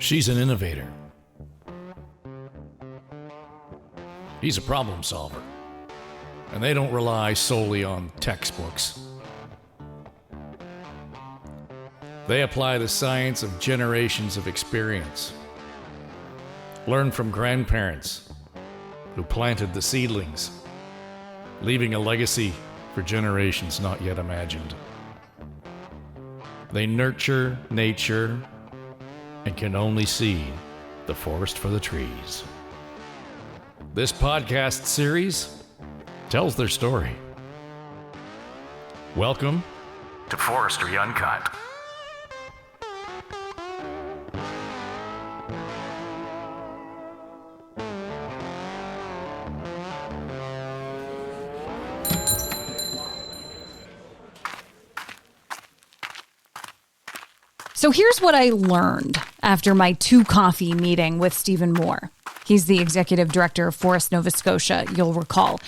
She's an innovator. He's a problem solver. And they don't rely solely on textbooks. They apply the science of generations of experience. Learn from grandparents who planted the seedlings, leaving a legacy for generations not yet imagined. They nurture nature and can only see the forest for the trees. This podcast series tells their story. Welcome to Forestry Uncut. So here's what I learned after my 2-coffee meeting with Stephen Moore. He's the executive director of Forest Nova Scotia, you'll recall.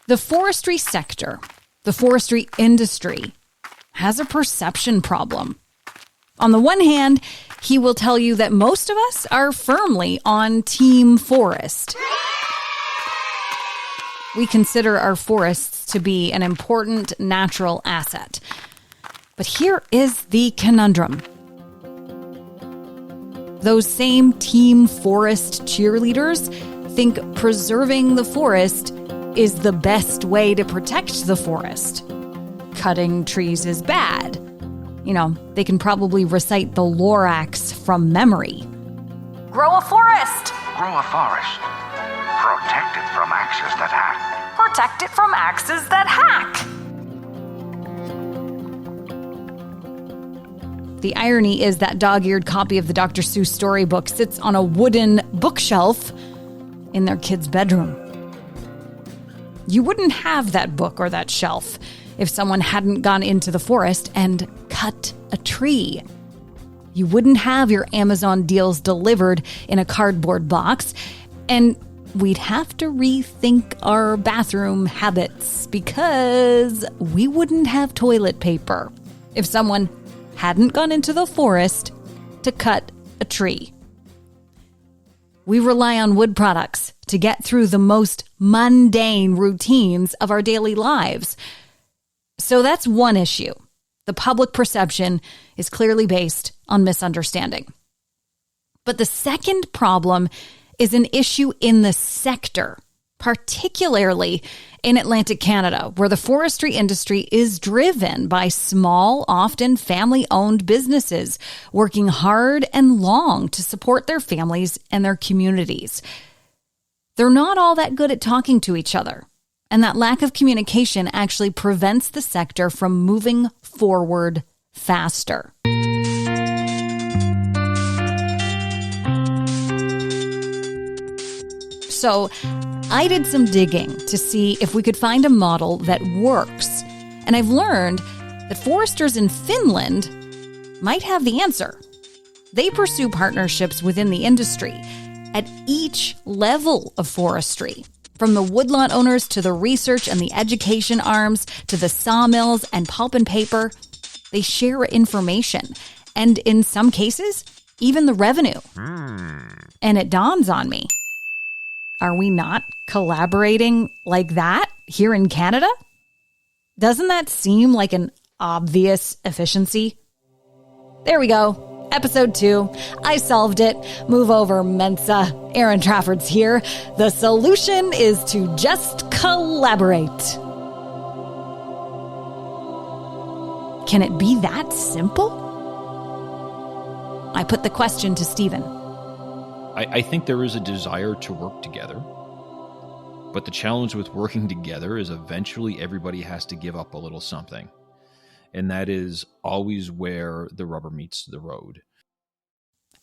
The forestry sector, the forestry industry, has a perception problem. On the one hand, he will tell you that most of us are firmly on Team Forest. We consider our forests to be an important natural asset. But here is the conundrum. Those same Team Forest cheerleaders think preserving the forest is the best way to protect the forest. Cutting trees is bad. You know, they can probably recite the Lorax from memory. Grow a forest! Grow a forest. Protect it from axes that hack. Protect it from axes that hack. The irony is that dog-eared copy of the Dr. Seuss storybook sits on a wooden bookshelf in their kid's bedroom. You wouldn't have that book or that shelf if someone hadn't gone into the forest and cut a tree. You wouldn't have your Amazon deals delivered in a cardboard box, and we'd have to rethink our bathroom habits because we wouldn't have toilet paper if someone hadn't gone into the forest to cut a tree. We rely on wood products to get through the most mundane routines of our daily lives. So that's one issue. The public perception is clearly based on misunderstanding. But the second problem is an issue in the sector, particularly in Atlantic Canada, where the forestry industry is driven by small, often family-owned businesses working hard and long to support their families and their communities. They're not all that good at talking to each other, and that lack of communication actually prevents the sector from moving forward faster. So I did some digging to see if we could find a model that works. And I've learned that foresters in Finland might have the answer. They pursue partnerships within the industry at each level of forestry, from the woodlot owners to the research and the education arms to the sawmills and pulp and paper. They share information and, in some cases, even the revenue. And it dawns on me. Are we not collaborating like that here in Canada? Doesn't that seem like an obvious efficiency? There we go. Episode 2. I solved it. Move over, Mensa. Erin Trafford's here. The solution is to just collaborate. Can it be that simple? I put the question to Stephen. I think there is a desire to work together, but the challenge with working together is eventually everybody has to give up a little something, and that is always where the rubber meets the road.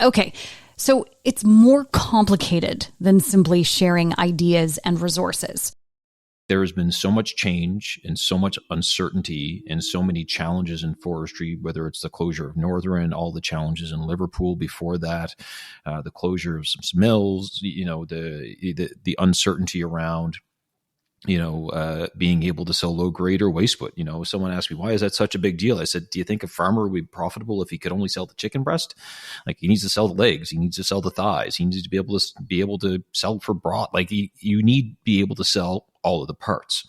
Okay, so it's more complicated than simply sharing ideas and resources. There has been so much change and so much uncertainty and so many challenges in forestry, whether it's the closure of Northern, all the challenges in Liverpool before that, the closure of some mills, the uncertainty around being able to sell low grade or waste wood. Someone asked me, why is that such a big deal? I said, do you think a farmer would be profitable if he could only sell the chicken breast? Like, he needs to sell the legs. He needs to sell the thighs. He needs to be able to sell for broth. Like, you need to be able to sell all of the parts.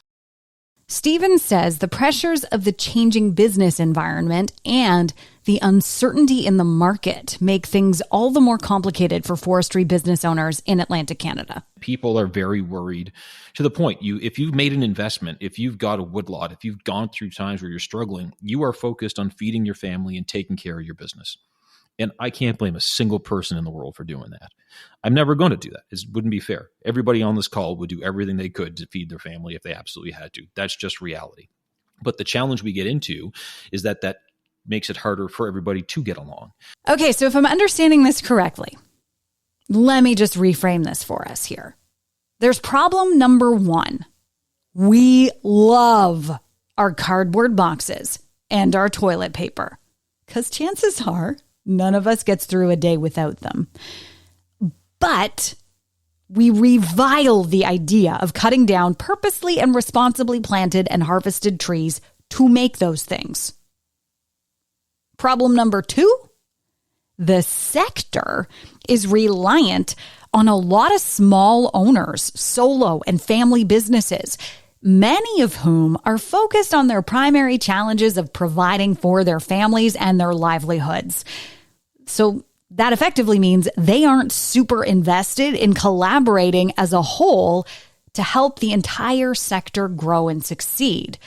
Stephen says the pressures of the changing business environment and the uncertainty in the market make things all the more complicated for forestry business owners in Atlantic Canada. People are very worried to the point if you've made an investment, if you've got a woodlot, if you've gone through times where you're struggling, you are focused on feeding your family and taking care of your business. And I can't blame a single person in the world for doing that. I'm never going to do that. It wouldn't be fair. Everybody on this call would do everything they could to feed their family if they absolutely had to. That's just reality. But the challenge we get into is that makes it harder for everybody to get along. Okay, so if I'm understanding this correctly, let me just reframe this for us here. There's problem number one. We love our cardboard boxes and our toilet paper, because chances are none of us gets through a day without them. But we revile the idea of cutting down purposely and responsibly planted and harvested trees to make those things. Problem number two, the sector is reliant on a lot of small owners, solo and family businesses, many of whom are focused on their primary challenges of providing for their families and their livelihoods. So that effectively means they aren't super invested in collaborating as a whole to help the entire sector grow and succeed.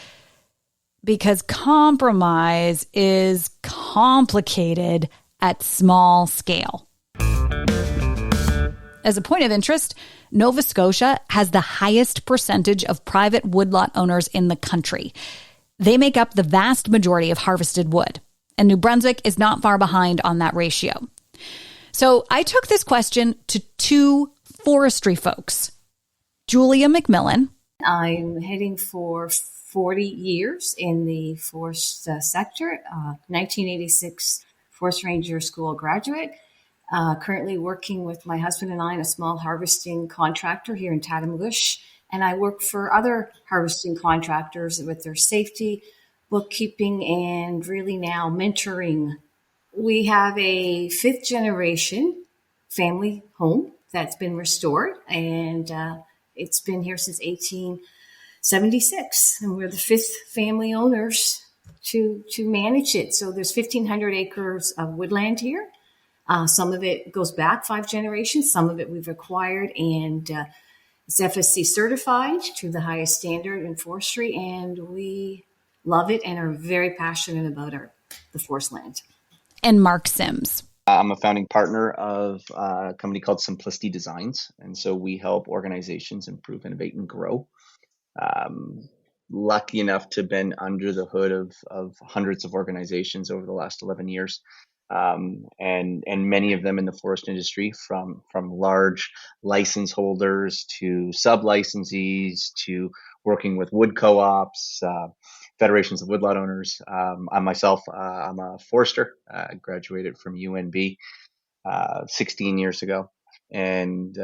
Because compromise is complicated at small scale. As a point of interest, Nova Scotia has the highest percentage of private woodlot owners in the country. They make up the vast majority of harvested wood, and New Brunswick is not far behind on that ratio. So I took this question to two forestry folks. Julia MacMillan. I'm heading for 40 years in the forest sector, 1986 Forest Ranger School graduate. Currently working with my husband and I in a small harvesting contractor here in Tatamagouche. And I work for other harvesting contractors with their safety, bookkeeping, and really now mentoring. We have a fifth generation family home that's been restored, and it's been here since 1876. And we're the fifth family owners to manage it. So there's 1,500 acres of woodland here. Some of it goes back 5 generations. Some of it we've acquired, and it's FSC certified to the highest standard in forestry. And we love it and are very passionate about the forest land. And Mark Symes. I'm a founding partner of a company called Simplicity Designs. And so we help organizations improve, innovate, and grow. Lucky enough to have been under the hood of hundreds of organizations over the last 11 years. And many of them in the forest industry, from large license holders to sub-licensees to working with wood co-ops, federations of woodlot owners. I myself, I'm a forester. I graduated from UNB 16 years ago, and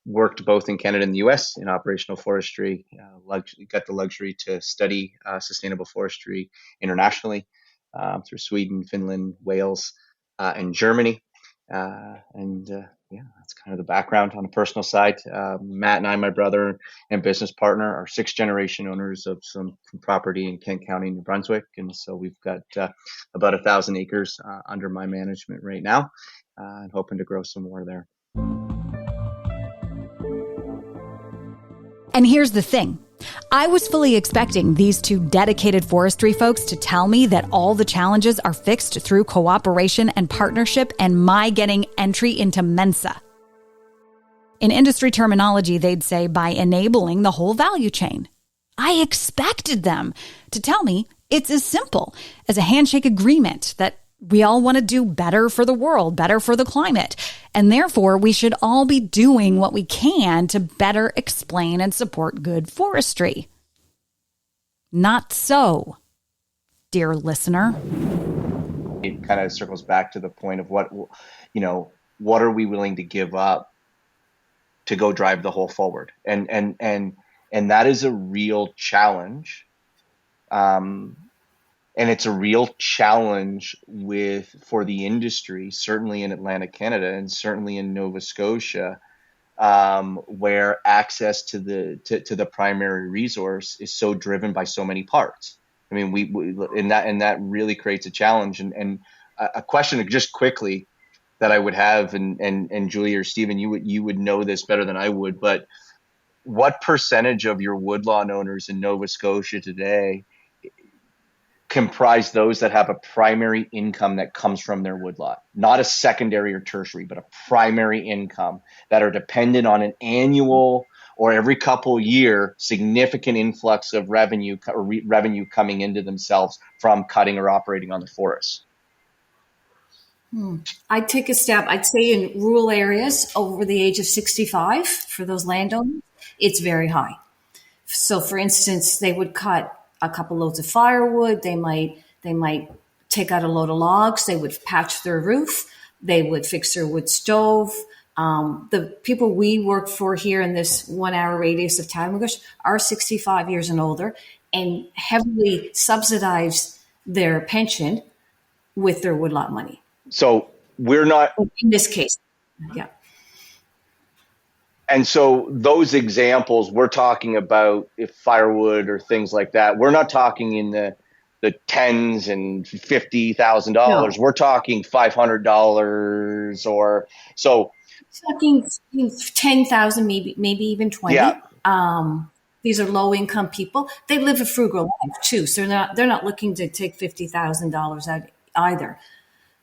worked both in Canada and the US in operational forestry. Got the luxury to study sustainable forestry internationally. Through Sweden, Finland, Wales, and Germany. That's kind of the background on the personal side. Matt and I, my brother and business partner, are 6th generation owners of some property in Kent County, New Brunswick. And so we've got about 1,000 acres under my management right now, and hoping to grow some more there. And here's the thing. I was fully expecting these two dedicated forestry folks to tell me that all the challenges are fixed through cooperation and partnership and my getting entry into Mensa. In industry terminology, they'd say by enabling the whole value chain. I expected them to tell me it's as simple as a handshake agreement that we all want to do better for the world, better for the climate, and therefore we should all be doing what we can to better explain and support good forestry. Not so, dear listener. It kind of circles back to the point of what are we willing to give up to go drive the whole forward? And And that is a real challenge. And it's a real challenge for the industry, certainly in Atlantic Canada and certainly in Nova Scotia, where access to the primary resource is so driven by so many parts. I mean, and that really creates a challenge. And a question just quickly that I would have, and Julie or Stephen, you would know this better than I would, but what percentage of your woodlot owners in Nova Scotia today comprise those that have a primary income that comes from their woodlot, not a secondary or tertiary, but a primary income, that are dependent on an annual or every couple year significant influx of revenue coming into themselves from cutting or operating on the forest? I'd take a step. I'd say in rural areas over the age of 65 for those landowners, it's very high. So, for instance, they would cut a couple loads of firewood. They might take out a load of logs. They would patch their roof. They would fix their wood stove. The people we work for here in this 1 hour radius of Tidewater are 65 years and older and heavily subsidize their pension with their woodlot money. So we're not in this case. Yeah. And so those examples we're talking about, if firewood or things like that, we're not talking in the tens and $50,000. No. We're talking $500 or so. Talking 10,000, maybe even 20. Yeah. These are low income people. They live a frugal life too, so they're not looking to take $50,000 out either.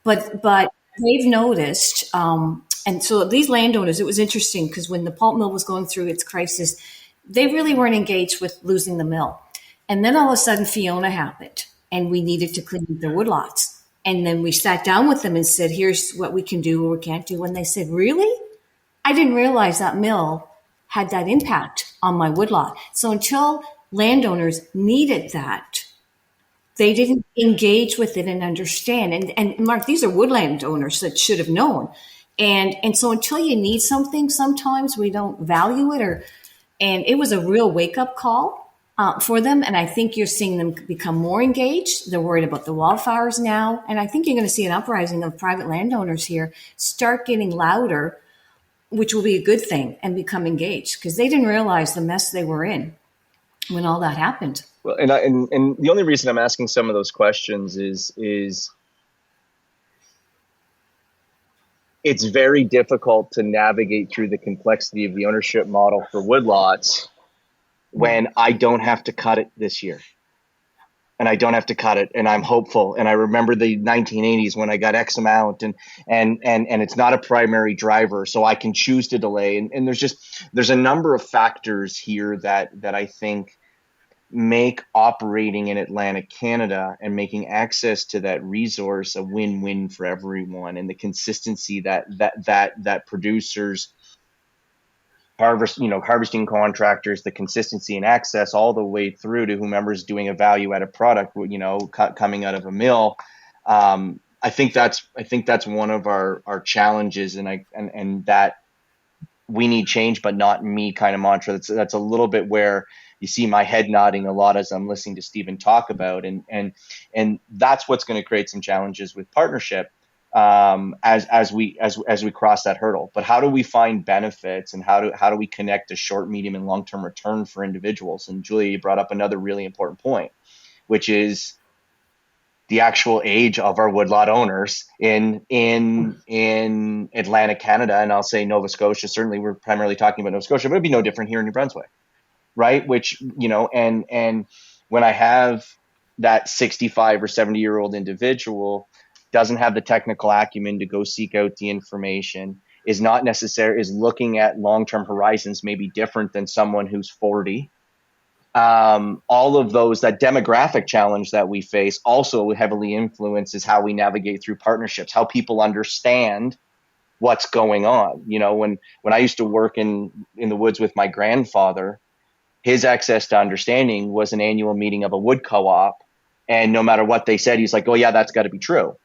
But they've noticed. And so these landowners, it was interesting because when the pulp mill was going through its crisis, they really weren't engaged with losing the mill. And then all of a sudden Fiona happened and we needed to clean their woodlots. And then we sat down with them and said, here's what we can do or we can't do. And they said, really? I didn't realize that mill had that impact on my woodlot. So until landowners needed that, they didn't engage with it and understand. And Mark, these are woodland owners that should have known. And so until you need something, sometimes we don't value it. And it was a real wake up call for them. And I think you're seeing them become more engaged. They're worried about the wildfires now. And I think you're going to see an uprising of private landowners here start getting louder, which will be a good thing, and become engaged because they didn't realize the mess they were in when all that happened. Well, and the only reason I'm asking some of those questions is it's very difficult to navigate through the complexity of the ownership model for woodlots when I don't have to cut it this year. And I don't have to cut it, and I'm hopeful. And I remember the 1980s when I got X amount, and it's not a primary driver, so I can choose to delay. And there's a number of factors here that I think make operating in Atlantic Canada and making access to that resource a win-win for everyone, and the consistency that producers, harvesting contractors, the consistency and access all the way through to whomever's doing a value-added product, coming out of a mill. I think that's one of our challenges, and that we need change, but not me kind of mantra. That's a little bit where you see my head nodding a lot as I'm listening to Stephen talk about, and that's what's going to create some challenges with partnership as we cross that hurdle. But how do we find benefits, and how do we connect a short, medium, and long-term return for individuals? And Julia, you brought up another really important point, which is the actual age of our woodlot owners in Atlantic Canada, and I'll say Nova Scotia. Certainly, we're primarily talking about Nova Scotia, but it'd be no different here in New Brunswick, right? Which and when I have that 65 or 70-year-old individual doesn't have the technical acumen to go seek out the information, is looking at long-term horizons, maybe different than someone who's 40. All of those, that demographic challenge that we face also heavily influences how we navigate through partnerships, how people understand what's going on. When I used to work in the woods with my grandfather, his access to understanding was an annual meeting of a wood co-op. And no matter what they said, he's like, oh yeah, that's got to be true.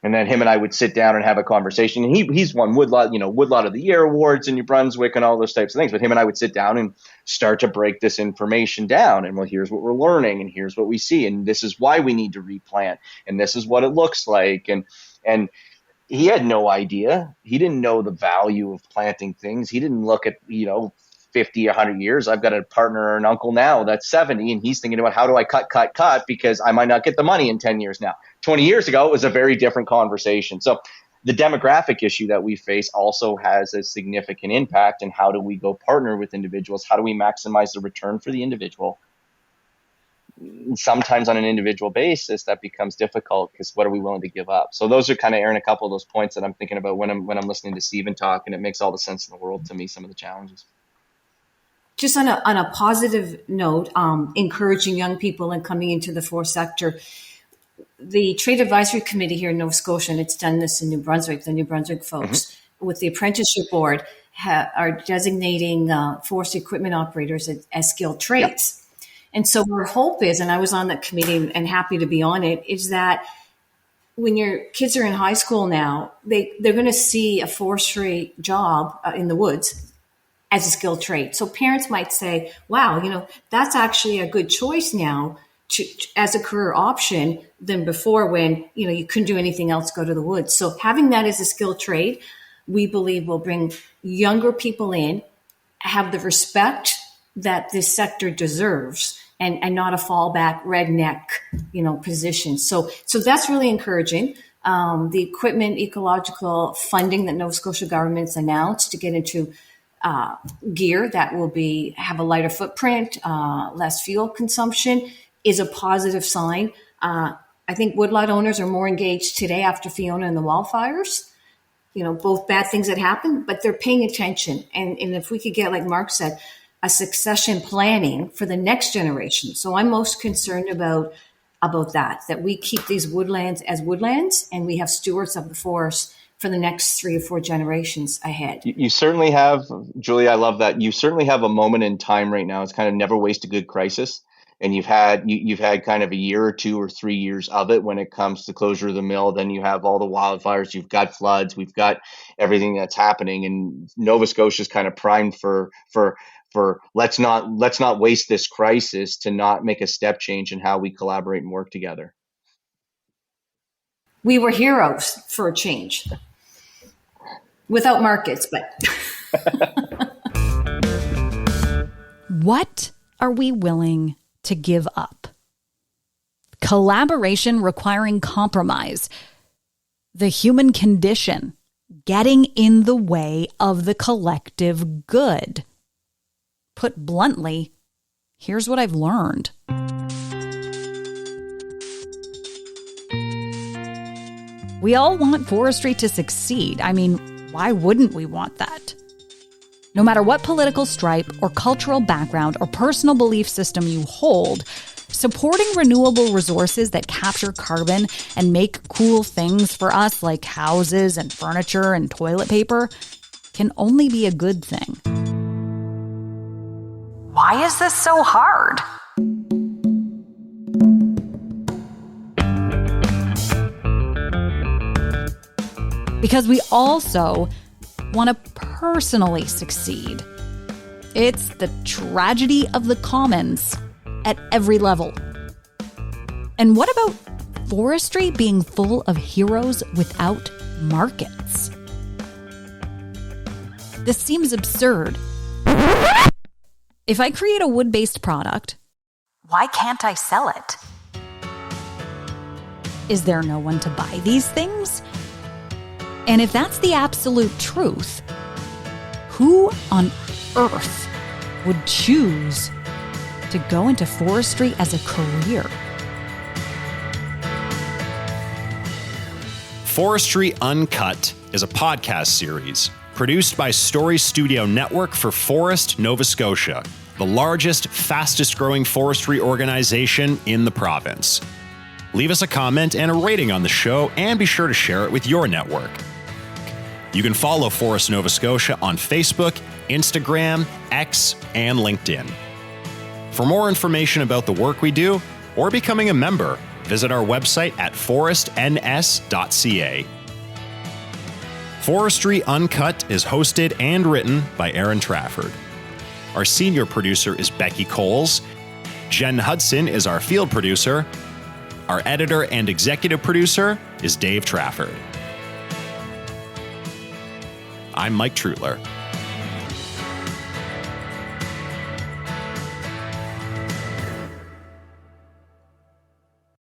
And then him and I would sit down and have a conversation. And he's won Woodlot of the Year awards in New Brunswick and all those types of things. But him and I would sit down and start to break this information down. And well, here's what we're learning, and here's what we see, and this is why we need to replant, and this is what it looks like. And he had no idea. He didn't know the value of planting things. He didn't look at 50, 100 years. I've got a partner or an uncle now that's 70, and he's thinking about how do I cut because I might not get the money in 10 years now. 20 years ago, it was a very different conversation. So the demographic issue that we face also has a significant impact. And how do we go partner with individuals? How do we maximize the return for the individual? Sometimes on an individual basis, that becomes difficult because what are we willing to give up? So those are kind of, Erin, a couple of those points that I'm thinking about when I'm listening to Stephen talk, and it makes all the sense in the world to me, some of the challenges. Just on a positive note, encouraging young people and coming into the forest sector, the Trade Advisory Committee here in Nova Scotia, and it's done this in New Brunswick, the New Brunswick folks, with the Apprenticeship Board, are designating forest equipment operators as skilled trades. Yep. And so our hope is, and I was on that committee and happy to be on it, is that when your kids are in high school now, they're going to see a forestry job in the woods as a skilled trade. So parents might say, wow, that's actually a good choice now as a career option than before when, you couldn't do anything else, go to the woods. So having that as a skilled trade, we believe will bring younger people in, have the respect that this sector deserves, and not a fallback redneck, position. So that's really encouraging. The equipment ecological funding that Nova Scotia government's announced to get into gear that will have a lighter footprint, less fuel consumption is a positive sign. I think woodlot owners are more engaged today after Fiona and the wildfires. Both bad things that happened, but they're paying attention. And if we could get, like Mark said, a succession planning for the next generation. So I'm most concerned about that we keep these woodlands as woodlands and we have stewards of the forest for the next 3 or 4 generations ahead. You certainly have, Julie, I love that. You certainly have a moment in time right now. It's kind of never waste a good crisis. And you've had kind of a year or 2 or 3 years of it when it comes to closure of the mill. Then you have all the wildfires, you've got floods, we've got everything that's happening. And Nova Scotia is kind of primed for let's not waste this crisis to not make a step change in how we collaborate and work together. We were heroes for a change. Without markets, but. What are we willing to give up? Collaboration requiring compromise. The human condition getting in the way of the collective good. Put bluntly, here's what I've learned. We all want forestry to succeed. I mean, why wouldn't we want that? No matter what political stripe or cultural background or personal belief system you hold, supporting renewable resources that capture carbon and make cool things for us like houses and furniture and toilet paper can only be a good thing. Why is this so hard? Because we also want to personally succeed. It's the tragedy of the commons at every level. And what about forestry being full of heroes without markets? This seems absurd. If I create a wood-based product, why can't I sell it? Is there no one to buy these things? And if that's the absolute truth, who on earth would choose to go into forestry as a career? Forestry Uncut is a podcast series produced by Story Studio Network for Forest Nova Scotia, the largest, fastest-growing forestry organization in the province. Leave us a comment and a rating on the show, and be sure to share it with your network. You can follow Forest Nova Scotia on Facebook, Instagram, X, and LinkedIn. For more information about the work we do or becoming a member, visit our website at forestns.ca. Forestry Uncut is hosted and written by Erin Trafford. Our senior producer is Becky Coles. Jen Hudson is our field producer. Our editor and executive producer is Dave Trafford. I'm Mike Trutler.